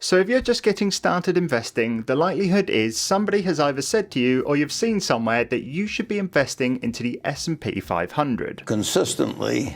So if you're just getting started investing, the likelihood is somebody has either said to you or you've seen somewhere that you should be investing into the S&P 500. Consistently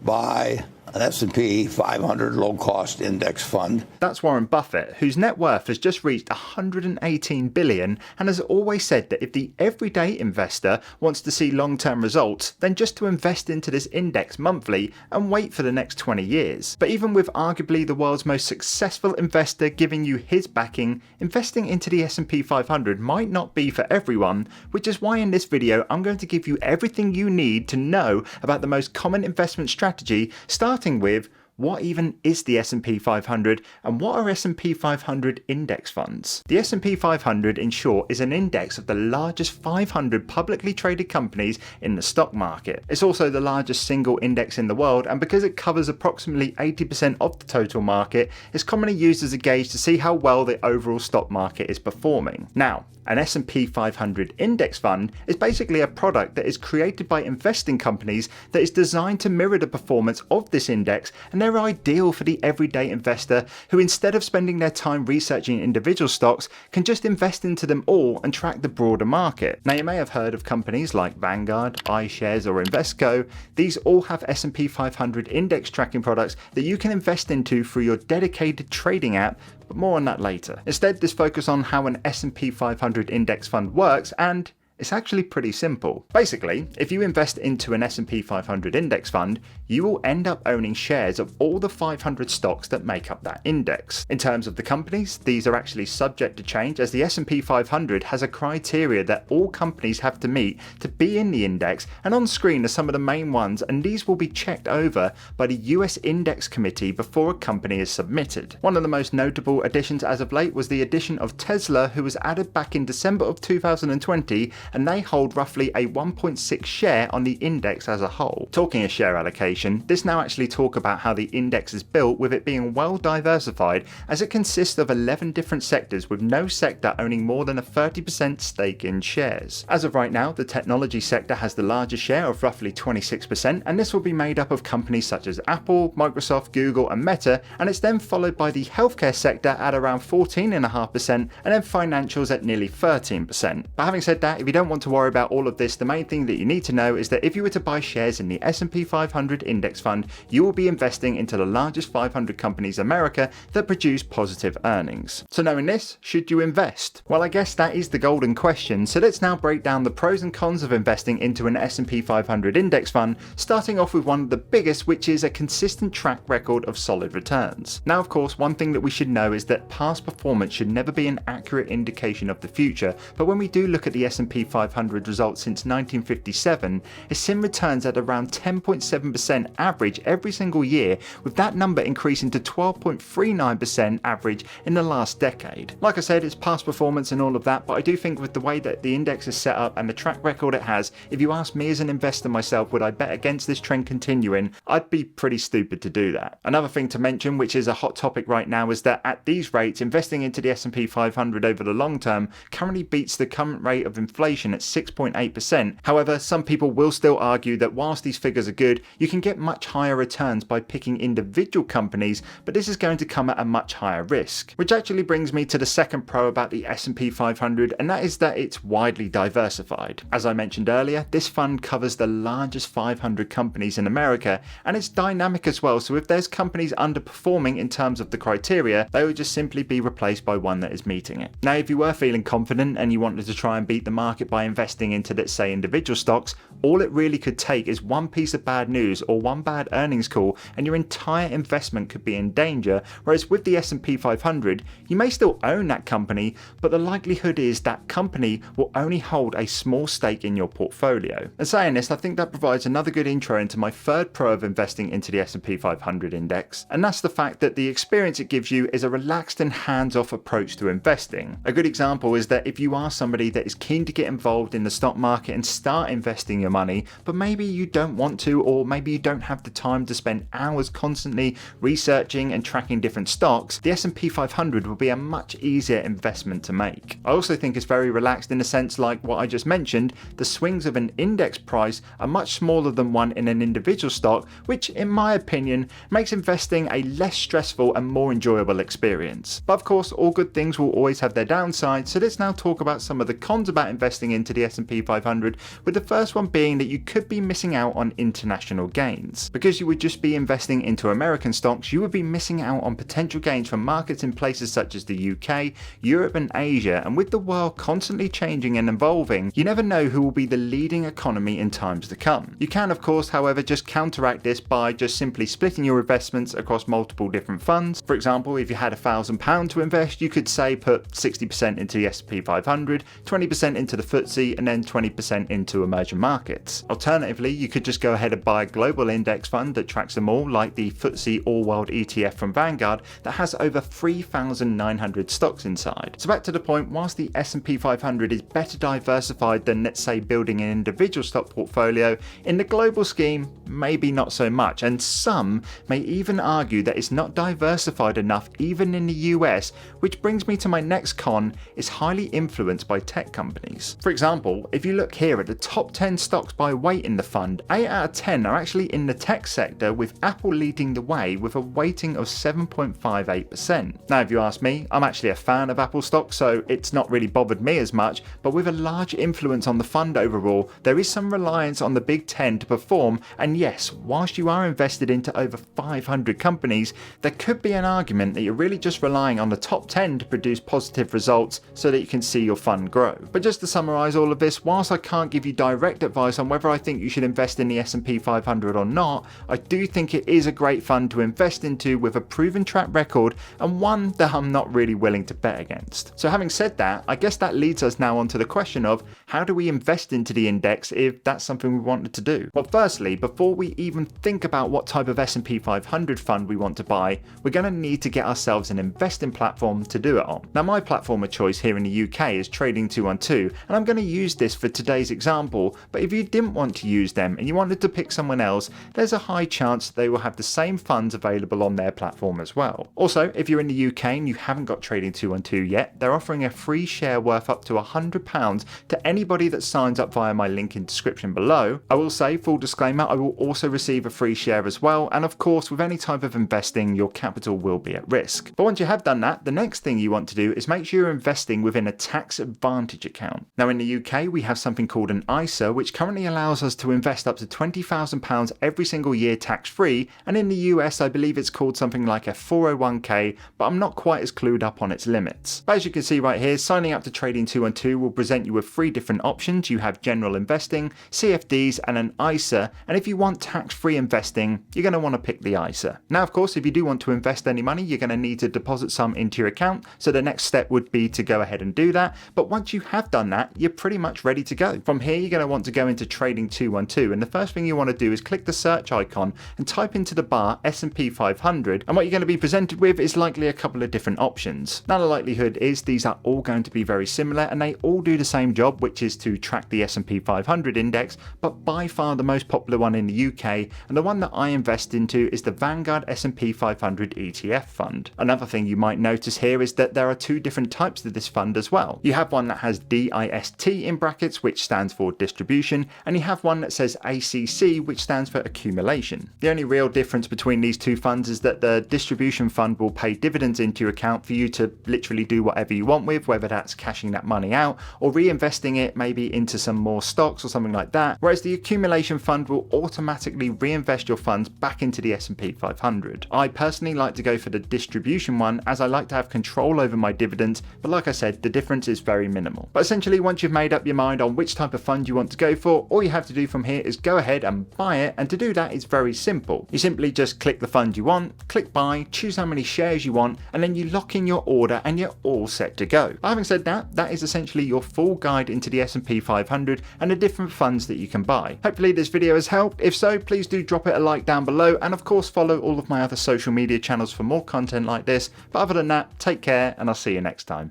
buy an S&P 500 low-cost index fund. That's Warren Buffett, whose net worth has just reached $118 billion and has always said that if the everyday investor wants to see long-term results, then just to invest into this index monthly and wait for the next 20 years. But even with arguably the world's most successful investor giving you his backing, investing into the S&P 500 might not be for everyone, which is why in this video I'm going to give you everything you need to know about the most common investment strategy, starting with what even is the S&P 500 and what are S&P 500 index funds? The S&P 500 in short is an index of the largest 500 publicly traded companies in the stock market. It's also the largest single index in the world, and because it covers approximately 80% of the total market, it's commonly used as a gauge to see how well the overall stock market is performing. Now, an S&P 500 index fund is basically a product that is created by investing companies that is designed to mirror the performance of this index, and they're ideal for the everyday investor who, instead of spending their time researching individual stocks, can just invest into them all and track the broader market. Now, you may have heard of companies like Vanguard, iShares or Invesco. These all have S&P 500 index tracking products that you can invest into through your dedicated trading app, but more on that later. Instead, let's focus on how an S&P 500 index fund works, and it's actually pretty simple. Basically, if you invest into an S&P 500 index fund, you will end up owning shares of all the 500 stocks that make up that index. In terms of the companies, these are actually subject to change, as the S&P 500 has a criteria that all companies have to meet to be in the index, and on screen are some of the main ones, and these will be checked over by the US Index Committee before a company is submitted. One of the most notable additions as of late was the addition of Tesla, who was added back in December of 2020, and they hold roughly a 1.6 share on the index as a whole. Talking of share allocation, this now actually talk about how the index is built, with it being well diversified, as it consists of 11 different sectors, with no sector owning more than a 30% stake in shares. As of right now, the technology sector has the largest share of roughly 26%, and this will be made up of companies such as Apple, Microsoft, Google and Meta, and it's then followed by the healthcare sector at around 14.5%, and then financials at nearly 13%. But having said that, if you don't want to worry about all of this, the main thing that you need to know is that if you were to buy shares in the S&P 500 index fund, you will be investing into the largest 500 companies in America that produce positive earnings. So knowing this, should you invest? Well, I guess that is the golden question. So let's now break down the pros and cons of investing into an S&P 500 index fund, starting off with one of the biggest, which is a consistent track record of solid returns. Now, of course, one thing that we should know is that past performance should never be an accurate indication of the future, but when we do look at the S&P 500 results since 1957, it's seen returns at around 10.7% average every single year, with that number increasing to 12.39% average in the last decade. Like I said, it's past performance and all of that, but I do think with the way that the index is set up and the track record it has, if you ask me as an investor myself, would I bet against this trend continuing? I'd be pretty stupid to do that. Another thing to mention, which is a hot topic right now, is that at these rates, investing into the S&P 500 over the long term currently beats the current rate of inflation at 6.8%. However, some people will still argue that whilst these figures are good, you can get much higher returns by picking individual companies, but this is going to come at a much higher risk. Which actually brings me to the second pro about the S&P 500, and that is that it's widely diversified. As I mentioned earlier, this fund covers the largest 500 companies in America, and it's dynamic as well, so if there's companies underperforming in terms of the criteria, they will just simply be replaced by one that is meeting it. Now, if you were feeling confident and you wanted to try and beat the market by investing into, let's say, individual stocks, all it really could take is one piece of bad news or one bad earnings call and your entire investment could be in danger, whereas with the S&P 500, you may still own that company, but the likelihood is that company will only hold a small stake in your portfolio. And saying this, I think that provides another good intro into my third pro of investing into the S&P 500 index, and that's the fact that the experience it gives you is a relaxed and hands-off approach to investing. A good example is that if you are somebody that is keen to get involved in the stock market and start investing your money, but maybe you don't want to, or maybe you don't have the time to spend hours constantly researching and tracking different stocks, the S&P 500 will be a much easier investment to make. I also think it's very relaxed in a sense like what I just mentioned. The swings of an index price are much smaller than one in an individual stock, which in my opinion makes investing a less stressful and more enjoyable experience. But of course, all good things will always have their downsides, so let's now talk about some of the cons about investing into the S&P 500, with the first one being that you could be missing out on international gains. Because you would just be investing into American stocks, you would be missing out on potential gains from markets in places such as the UK, Europe and Asia, and with the world constantly changing and evolving, you never know who will be the leading economy in times to come. You can of course, however, just counteract this by just simply splitting your investments across multiple different funds. For example, if you had £1,000 to invest, you could say put 60% into the S&P 500, 20% into the FTSE, and then 20% into emerging markets. Alternatively, you could just go ahead and buy a global index fund that tracks them all, like the FTSE All World ETF from Vanguard that has over 3,900 stocks inside. So back to the point, whilst the S&P 500 is better diversified than, let's say, building an individual stock portfolio, in the global scheme, maybe not so much, and some may even argue that it's not diversified enough even in the US, which brings me to my next con: is highly influenced by tech companies. For example, if you look here at the top 10 stocks by weight in the fund, 8 out of 10 are actually in the tech sector, with Apple leading the way with a weighting of 7.58%. Now if you ask me, I'm actually a fan of Apple stock, so it's not really bothered me as much, but with a large influence on the fund overall, there is some reliance on the big 10 to perform, and yes, whilst you are invested into over 500 companies, there could be an argument that you're really just relying on the top 10 to produce positive results so that you can see your fund grow. But just to summarise all of this, whilst I can't give you direct advice on whether I think you should invest in the S&P 500 or not, I do think it is a great fund to invest into with a proven track record, and one that I'm not really willing to bet against. So having said that, I guess that leads us now onto the question of how do we invest into the index if that's something we wanted to do? Well, firstly, before we even think about what type of S&P 500 fund we want to buy, we're going to need to get ourselves an investing platform to do it on. Now my platform of choice here in the UK is Trading 212, and I'm going to use this for today's example, but if you didn't want to use them and you wanted to pick someone else, there's a high chance they will have the same funds available on their platform as well. Also, if you're in the UK and you haven't got Trading 212 yet, they're offering a free share worth up to £100 to anybody that signs up via my link in description below. I will say, full disclaimer, I will also receive a free share as well, and of course with any type of investing your capital will be at risk. But once you have done that, the next thing you want to do is make sure you're investing within a tax advantage account. Now in the UK we have something called an ISA, which currently allows us to invest up to £20,000 every single year tax free, and in the US I believe it's called something like a 401k, but I'm not quite as clued up on its limits. But as you can see right here, signing up to Trading 212 will present you with 3 different options. You have general investing, CFDs and an ISA, and if you want tax-free investing, you're going to want to pick the ISA. Now of course if you do want to invest any money, you're going to need to deposit some into your account, so the next step would be to go ahead and do that. But once you have done that, you're pretty much ready to go. From here you're going to want to go into Trading 212, and the first thing you want to do is click the search icon and type into the bar S&P 500, and what you're going to be presented with is likely a couple of different options. Now the likelihood is these are all going to be very similar and they all do the same job, which is to track the S&P 500 index, but by far the most popular one in the UK and the one that I invest into is the Vanguard S&P 500 ETF fund. Another thing you might notice here is that there are 2 different types of this fund as well. You have one that has DIST in brackets, which stands for distribution, and you have one that says ACC, which stands for accumulation. The only real difference between these 2 funds is that the distribution fund will pay dividends into your account for you to literally do whatever you want with, whether that's cashing that money out or reinvesting it maybe into some more stocks or something like that, whereas the accumulation fund will automatically reinvest your funds back into the S&P 500. I personally like to go for the distribution one as I like to have control over my dividends, but like I said, the difference is very minimal. But essentially once you've made up your mind on which type of fund you want to go for, all you have to do from here is go ahead and buy it, and to do that it's very simple. You simply just click the fund you want, click buy, choose how many shares you want, and then you lock in your order and you're all set to go. But having said that, that is essentially your full guide into the S&P 500 and the different funds that you can buy. Hopefully this video has helped. If so, please do drop it a like down below, and of course follow all of my other social media channels for more content like this. But other than that, take care and I'll see you next time.